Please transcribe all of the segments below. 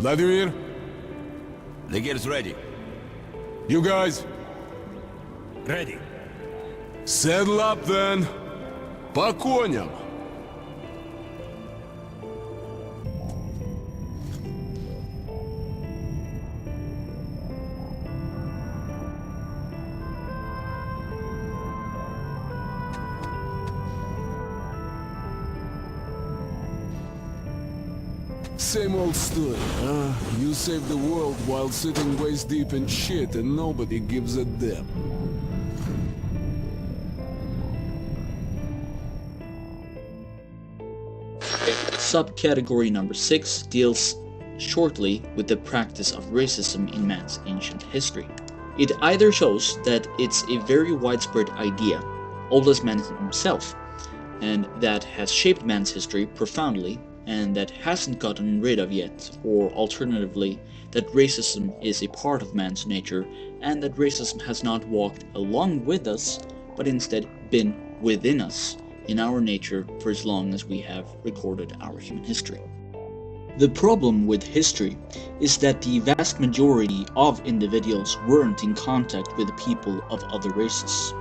Vladimir, The gear's ready. you guys, Ready. saddle up then. По коням. Same old story, huh? You save the world while sitting waist deep in shit and nobody gives a damn. Subcategory number 6 deals shortly with the practice of racism in man's ancient history. It either shows that it's a very widespread idea, old as man himself, and that has shaped man's history profoundly, and that hasn't gotten rid of yet, or alternatively, that racism is a part of man's nature, and that racism has not walked along with us, but instead been within us, in our nature, for as long as we have recorded our human history. The problem with history is that the vast majority of individuals weren't in contact with people of other races.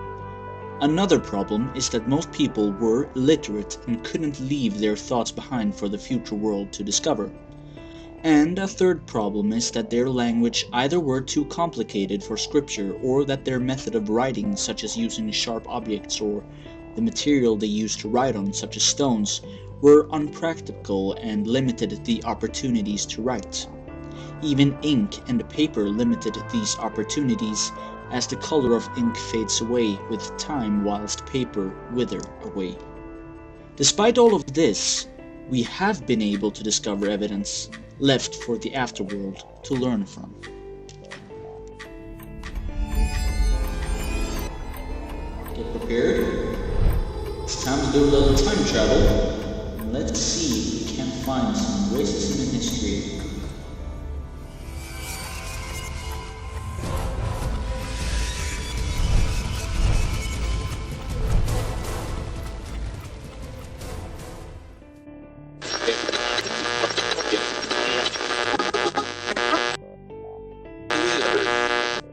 Another problem is that most people were illiterate and couldn't leave their thoughts behind for the future world to discover. And a third problem is that their language either were too complicated for scripture, or that their method of writing, such as using sharp objects or the material they used to write on, such as stones, were unpractical and limited the opportunities to write. Even ink and paper limited these opportunities, as the color of ink fades away with time whilst paper wither away. Despite all of this, we have been able to discover evidence left for the afterworld to learn from. Get prepared. It's time to do a little time travel, and let's see if we can find some racism in history.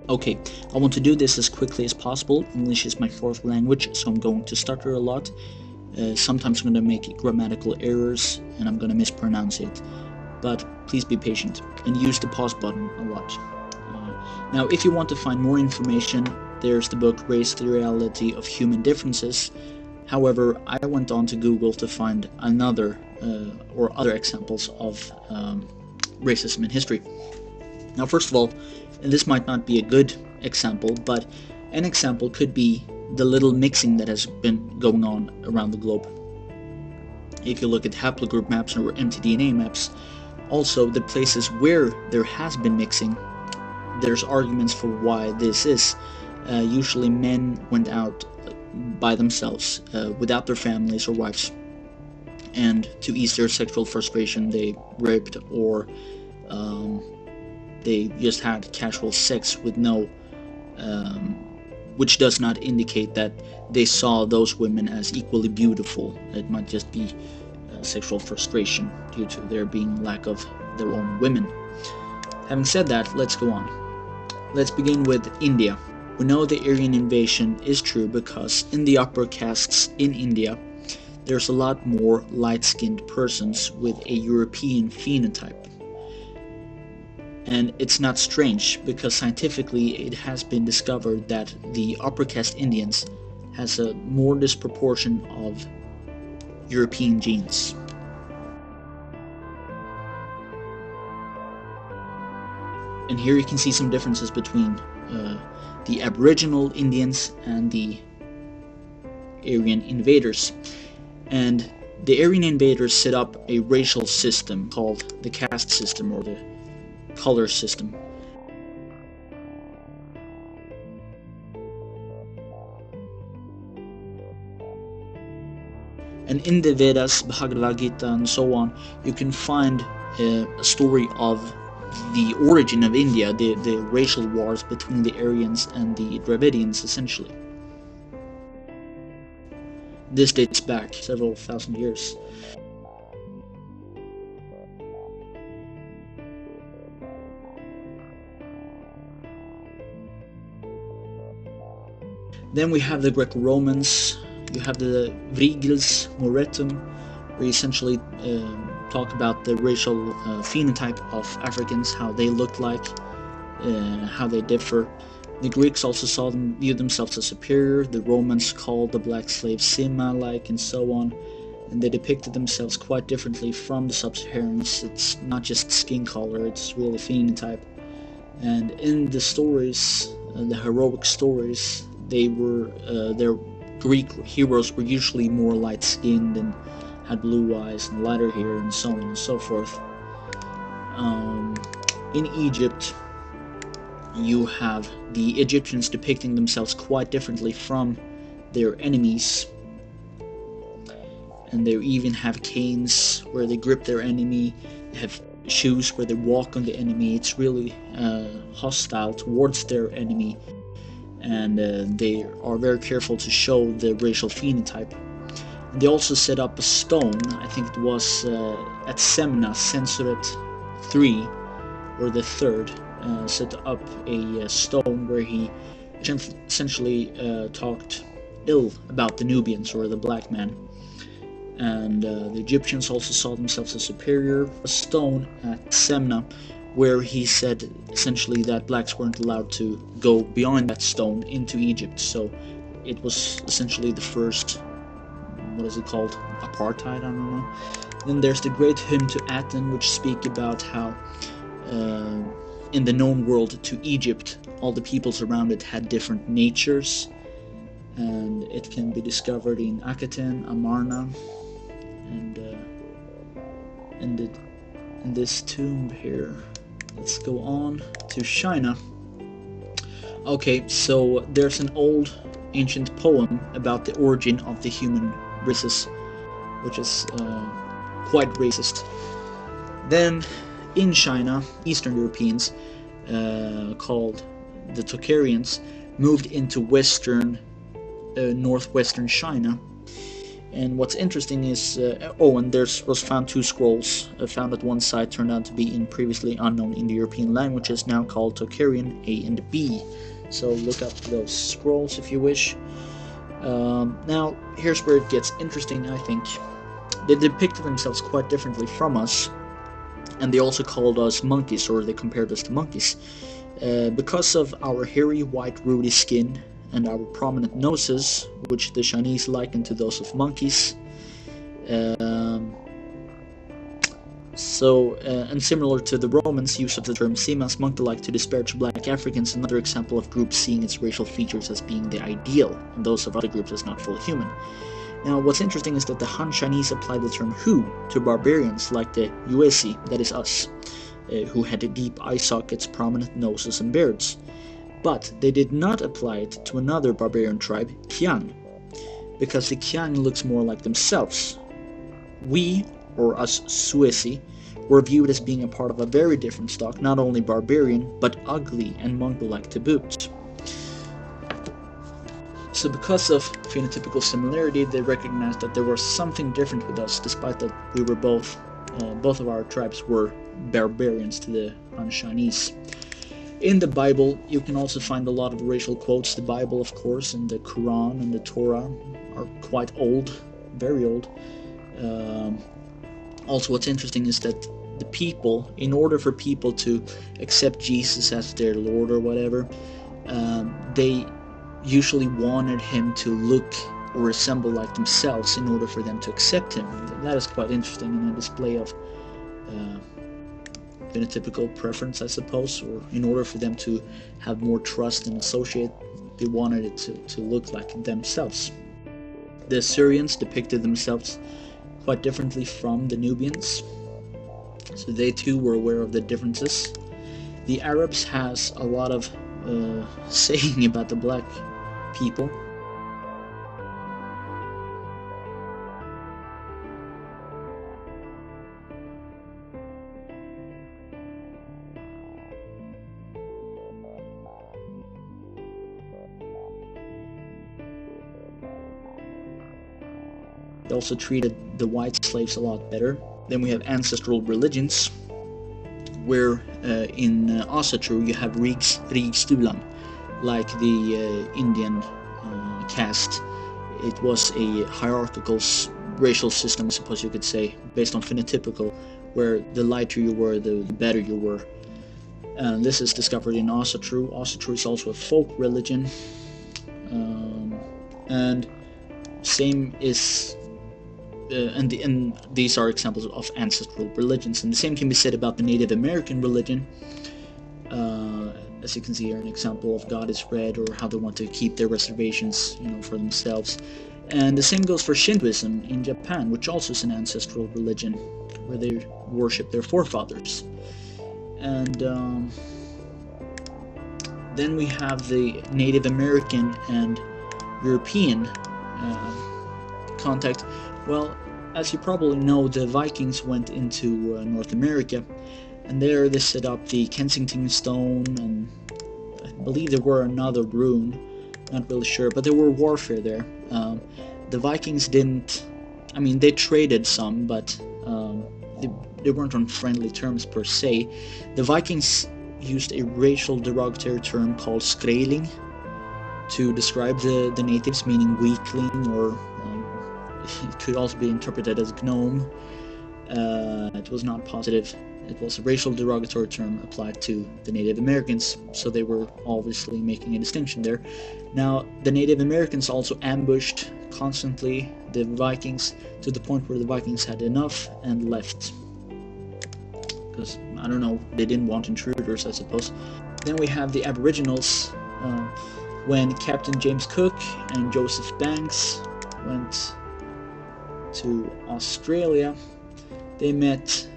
Okay, I want to do this as quickly as possible. English is my fourth language, so I'm going to stutter a lot. Sometimes I'm going to make grammatical errors, and I'm going to mispronounce it. But please be patient, and use the pause button a lot. Now, if you want to find more information, there's the book Race: The Reality of Human Differences. However, I went on to Google to find other examples of racism in history. Now, first of all, and this might not be a good example, but an example could be the little mixing that has been going on around the globe. If you look at haplogroup maps or mtDNA maps, also the places where there has been mixing, there's arguments for why this is. Usually men went out by themselves, without their families or wives, and to ease their sexual frustration they raped or they just had casual sex with which does not indicate that they saw those women as equally beautiful. It might just be sexual frustration due to there being lack of their own women. Having said that, let's go on. Let's begin with India. We know the Aryan invasion is true because in the upper castes in India, there's a lot more light-skinned persons with a European phenotype. And it's not strange, because scientifically it has been discovered that the upper caste Indians has a more disproportion of European genes. And here you can see some differences between the Aboriginal Indians and the Aryan invaders. And the Aryan invaders set up a racial system called the caste system, or the color system. And in the Vedas, Bhagavad Gita, and so on, you can find a story of the origin of India, the racial wars between the Aryans and the Dravidians, essentially. This dates back several thousand years. Then we have the Greco-Romans. You have the Vrigils Moretum, where you essentially talk about the racial phenotype of Africans, how they look like, how they differ. The Greeks also viewed themselves as superior. The Romans called the black slaves Sima-like, and so on. And they depicted themselves quite differently from the sub-Saharans. It's not just skin color, it's really phenotype. And in the stories, the heroic stories, their Greek heroes were usually more light-skinned and had blue eyes and lighter hair and so on and so forth. In Egypt, you have the Egyptians depicting themselves quite differently from their enemies. And they even have canes where they grip their enemy. They have shoes where they walk on the enemy. It's really hostile towards their enemy. And they are very careful to show the racial phenotype. They also set up a stone, I think it was at Semna, Sensoret III, or the third, set up a stone where he essentially talked ill about the Nubians, or the black man. And the Egyptians also saw themselves as superior. A stone at Semna, where he said essentially that blacks weren't allowed to go beyond that stone into Egypt. So it was essentially the first, what is it called? Apartheid, I don't know. Then there's the great hymn to Aten, which speak about how in the known world to Egypt, all the peoples around it had different natures. And it can be discovered in Akhenaten, Amarna, and in this tomb here. Let's go on to China. Okay, so there's an old ancient poem about the origin of the human races, which is quite racist. Then in China, Eastern Europeans, called the Tocharians, moved into northwestern China. And what's interesting is, and was found 2 scrolls found at one site, turned out to be in previously unknown Indo-European languages, now called Tocharian A and B. So look up those scrolls if you wish. Now, here's where it gets interesting, I think. They depicted themselves quite differently from us, and they also called us monkeys, or they compared us to monkeys. Because of our hairy, white, ruddy skin, and our prominent noses, which the Chinese liken to those of monkeys. And similar to the Romans' use of the term Simas, monkey-like, to disparage black Africans, another example of groups seeing its racial features as being the ideal, and those of other groups as not fully human. Now, what's interesting is that the Han Chinese applied the term Hu to barbarians like the Yuezhi, that is us, who had deep eye sockets, prominent noses, and beards. But they did not apply it to another barbarian tribe, Qiang, because the Qiang looks more like themselves. We, or us Suesi, were viewed as being a part of a very different stock, not only barbarian, but ugly and monkey-like to boot. So because of phenotypical similarity, they recognized that there was something different with us, despite that we were both of our tribes were barbarians to the Han Chinese. In the Bible, you can also find a lot of racial quotes. The Bible, of course, and the Quran and the Torah are quite old, very old. Also, what's interesting is that the people, in order for people to accept Jesus as their Lord or whatever, they usually wanted him to look or resemble like themselves in order for them to accept him. That is quite interesting, and a display of phenotypical preference, I suppose, or in order for them to have more trust and associate, they wanted it to look like themselves. The Assyrians depicted themselves quite differently from the Nubians, so they too were aware of the differences. The Arabs has a lot of saying about the black people. They also treated the white slaves a lot better. Then we have ancestral religions, where in Asatru you have Rig Stulam, like the Indian caste. It was a hierarchical racial system, I suppose you could say, based on phenotypical, where the lighter you were, the better you were. And this is discovered in Asatru. Asatru is also a folk religion. And same is... and these are examples of ancestral religions. And the same can be said about the Native American religion. As you can see here, an example of God is Red, or how they want to keep their reservations, for themselves. And the same goes for Shintoism in Japan, which also is an ancestral religion, where they worship their forefathers. And then we have the Native American and European contact. Well, as you probably know, the Vikings went into North America, and there they set up the Kensington Stone, and I believe there were another rune, not really sure, but there were warfare there. The Vikings didn't, they traded some, but they weren't on friendly terms per se. The Vikings used a racial derogatory term called skreiling to describe the natives, meaning weakling, or it could also be interpreted as gnome. It was not positive. It was a racial derogatory term applied to the Native Americans, so they were obviously making a distinction there. Now, the Native Americans also ambushed constantly the Vikings, to the point where the Vikings had enough and left. Because, I don't know, they didn't want intruders, I suppose. Then we have the Aboriginals. When Captain James Cook and Joseph Banks went to Australia, they met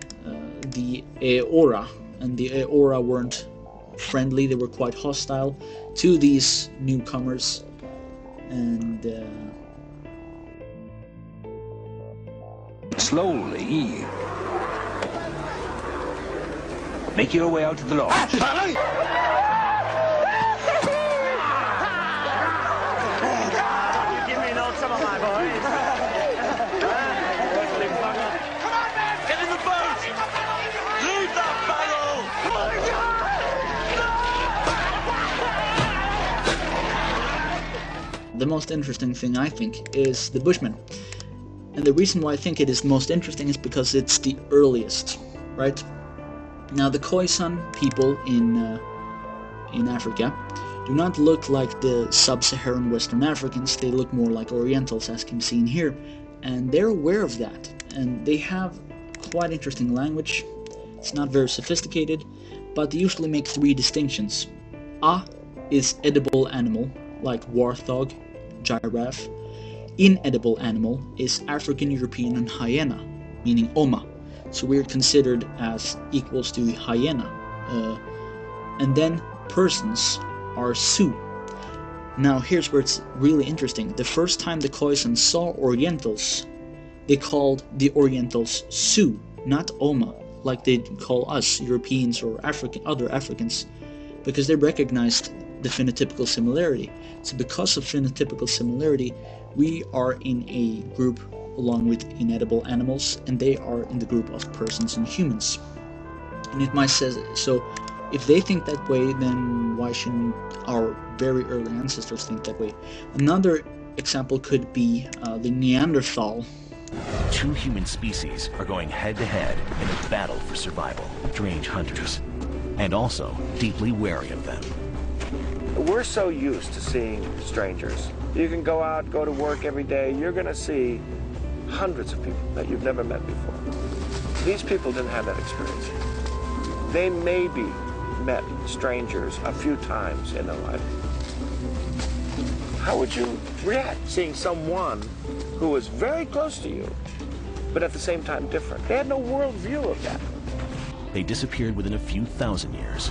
the Eora, and the Eora weren't friendly. They were quite hostile to these newcomers, and slowly make your way out to the lodge. Give me no trouble, my boys. The most interesting thing, I think, is the Bushmen. And the reason why I think it is most interesting is because it's the earliest, right? Now, the Khoisan people in Africa do not look like the sub-Saharan Western Africans. They look more like Orientals, as can be seen here. And they're aware of that. And they have quite interesting language. It's not very sophisticated, but they usually make three distinctions. A is edible animal, like warthog, giraffe. Inedible animal is African, European, and hyena, meaning Oma. So we're considered as equals to hyena. And then persons are Sioux. Now here's where it's really interesting. The first time the Khoisan saw Orientals, they called the Orientals Sioux, not Oma, like they call us Europeans or other Africans, because they recognized the phenotypical similarity. So because of phenotypical similarity, we are in a group along with inedible animals, and they are in the group of persons and humans. And it might say, so if they think that way, then why shouldn't our very early ancestors think that way? Another example could be the Neanderthal. Two human species are going head-to-head in a battle for survival. Strange hunters, and also deeply wary of them. We're so used to seeing strangers. You can go out, go to work every day, you're going to see hundreds of people that you've never met before. These people didn't have that experience. They maybe met strangers a few times in their life. How would you react seeing someone who was very close to you, but at the same time different? They had no world view of that. They disappeared within a few thousand years.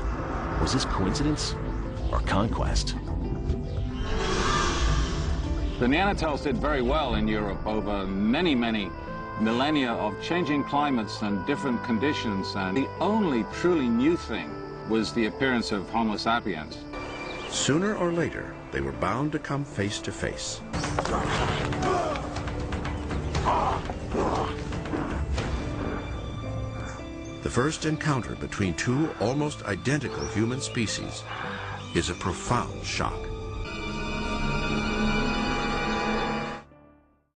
Was this coincidence or conquest? The Neanderthals did very well in Europe over many, many millennia of changing climates and different conditions, and the only truly new thing was the appearance of Homo sapiens. Sooner or later, they were bound to come face to face. The first encounter between two almost identical human species is a profound shock.